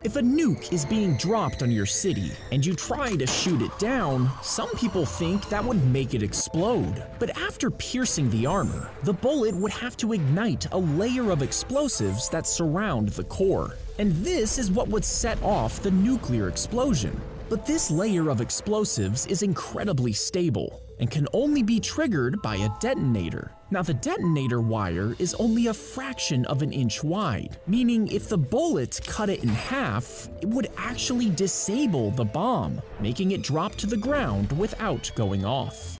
If a nuke is being dropped on your city and you try to shoot it down, some people think that would make it explode. But after piercing the armor, the bullet would have to ignite a layer of explosives that surround the core. And this is what would set off the nuclear explosion. But this layer of explosives is incredibly stable and can only be triggered by a detonator. Now, the detonator wire is only a fraction of an inch wide, meaning if the bullet cut it in half, it would actually disable the bomb, making it drop to the ground without going off.